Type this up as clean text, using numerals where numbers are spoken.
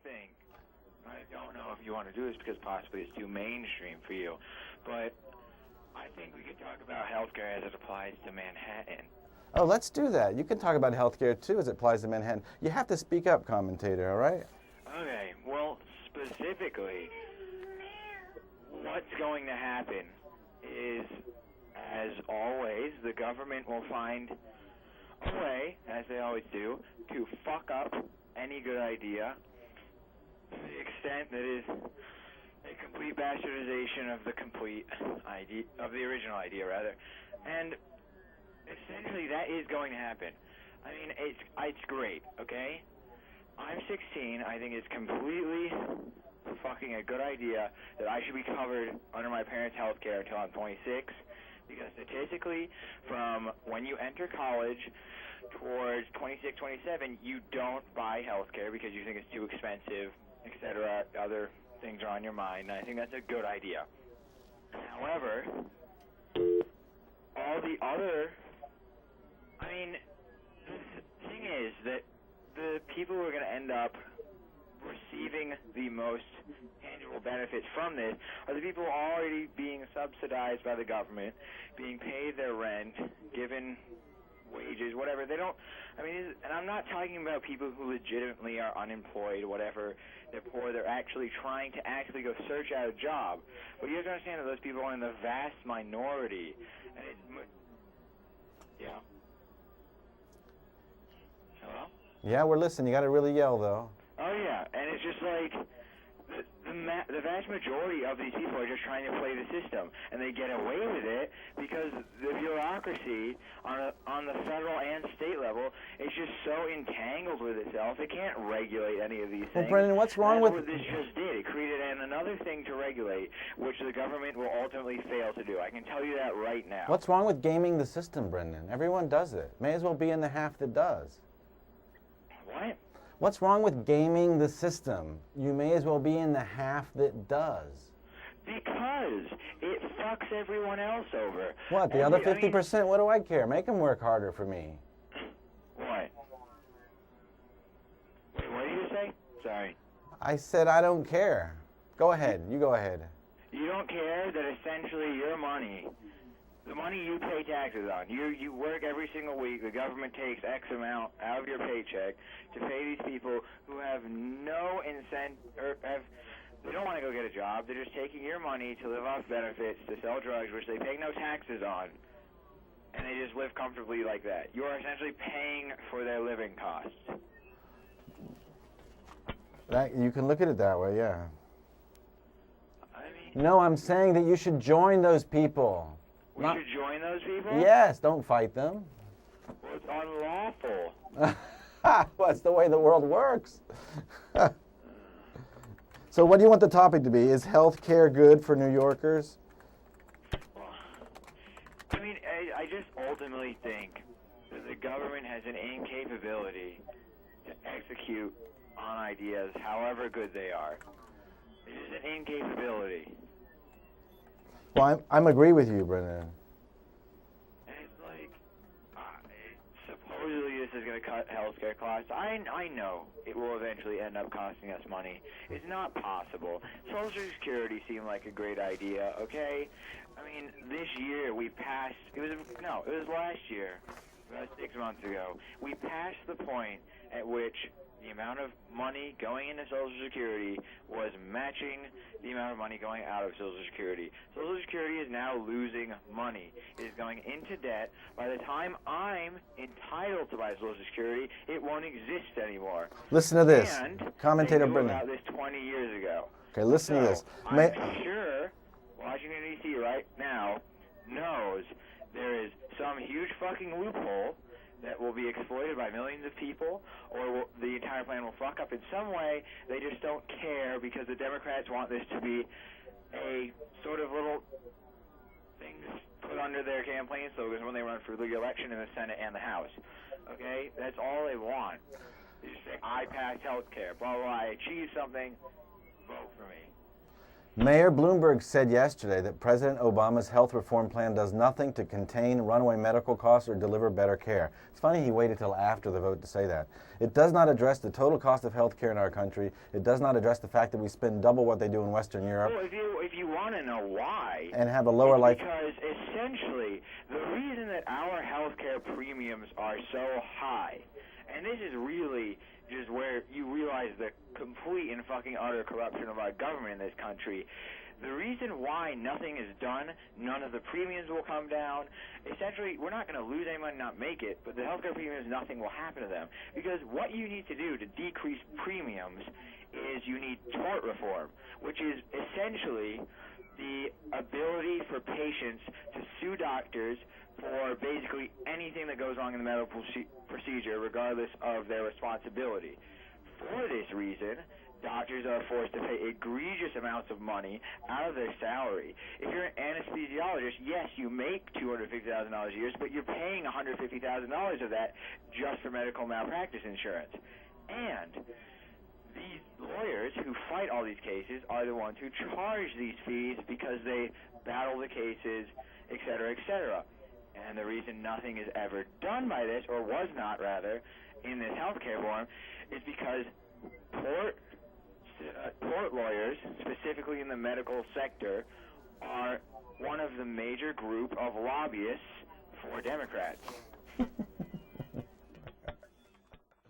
think, I don't know if you want to do this because possibly it's too mainstream for you, but I think we could talk about healthcare as it applies to Manhattan. Oh, let's do that. You can talk about healthcare too as it applies to Manhattan. You have to speak up, commentator, all right? Okay, well, specifically, what's going to happen is, as always, the government will find a way, as they always do, to fuck up any good idea to the extent that is a complete bastardization of the complete idea, of the original idea, rather. And essentially, that is going to happen. I mean, it's great, okay? I'm 16. I think it's completely fucking a good idea that I should be covered under my parents' health care until I'm 26, because statistically, from when you enter college towards 26, 27, you don't buy health care because you think it's too expensive, etc. Other things are on your mind, and I think that's a good idea. However, all the other, I mean, the thing is that the people who are going to end up receiving the most tangible benefits from this are the people already being subsidized by the government, being paid their rent, given wages, whatever. They don't, I mean, and I'm not talking about people who legitimately are unemployed, whatever, they're poor, they're actually trying to go search out a job. But you have to understand that those people are in the vast minority. And yeah. Hello? Yeah, we're listening. You got to really yell, though. Oh, yeah, and it's just like the vast majority of these people are just trying to play the system, and they get away with it because the bureaucracy on the federal and state level is just so entangled with itself, it can't regulate any of these things. Well, Brendan, what's wrong with... That's what this just did. It created another thing to regulate, which the government will ultimately fail to do. I can tell you that right now. What's wrong with gaming the system, Brendan? Everyone does it. May as well be in the half that does. What? What's wrong with gaming the system? You may as well be in the half that does. Because it fucks everyone else over. What, the other 50%? What do I care? Make them work harder for me. What? Wait, what did you say? Sorry. I said I don't care. Go ahead. You go ahead. You don't care that essentially your money, the money you pay taxes on, you work every single week, the government takes X amount out of your paycheck to pay these people who have no incentive, or they don't want to go get a job, they're just taking your money to live off benefits, to sell drugs, which they pay no taxes on, and they just live comfortably like that. You are essentially paying for their living costs. You can look at it that way, yeah. I mean, no, I'm saying that you should join those people. We should join those people? Yes, don't fight them. Well, it's unlawful. Well, that's the way the world works. So what do you want the topic to be? Is health care good for New Yorkers? Well, I mean, I just ultimately think that the government has an incapability to execute on ideas, however good they are. It is an incapability. Well, I'm agree with you, Brendan. And it's like, supposedly this is going to cut healthcare costs. I know it will eventually end up costing us money. It's not possible. Social Security seemed like a great idea, okay? I mean, this year we passed, it was last year, about 6 months ago, we passed the point at which the amount of money going into Social Security was matching the amount of money going out of Social Security. Social Security is now losing money. It is going into debt. By the time I'm entitled to buy Social Security, it won't exist anymore. Listen to this. And Commentator they knew Brendan. about this 20 years ago. Okay, listen to this. I'm sure Washington, D.C. right now knows there is some huge fucking loophole that will be exploited by millions of people, or the entire plan will fuck up in some way. They just don't care because the Democrats want this to be a sort of little thing put under their campaign slogans when they run for the election in the Senate and the House. Okay? That's all they want. They just say, I passed health care, blah, blah, I achieved something, vote for me. Mayor Bloomberg said yesterday that President Obama's health reform plan does nothing to contain runaway medical costs or deliver better care. It's funny he waited till after the vote to say that. It does not address the total cost of health care in our country. It does not address the fact that we spend double what they do in Western Europe. Well, if you want to know why, and have a lower life. Because essentially, the reason that our health care premiums are so high, and this is really just where you realize the complete and fucking utter corruption of our government in this country. The reason why nothing is done, none of the premiums will come down. Essentially, we're not going to lose any money, not make it, but the healthcare premiums, nothing will happen to them. Because what you need to do to decrease premiums is you need tort reform, which is essentially the ability for patients to sue doctors for basically anything that goes wrong in the medical procedure, regardless of their responsibility. For this reason, doctors are forced to pay egregious amounts of money out of their salary. If you're an anesthesiologist, yes, you make $250,000 a year, but you're paying $150,000 of that just for medical malpractice insurance. And these lawyers who fight all these cases are the ones who charge these fees because they battle the cases, et cetera, et cetera. And the reason nothing is ever done by this, or was not rather, in this healthcare reform, is because tort lawyers, specifically in the medical sector, are one of the major group of lobbyists for Democrats.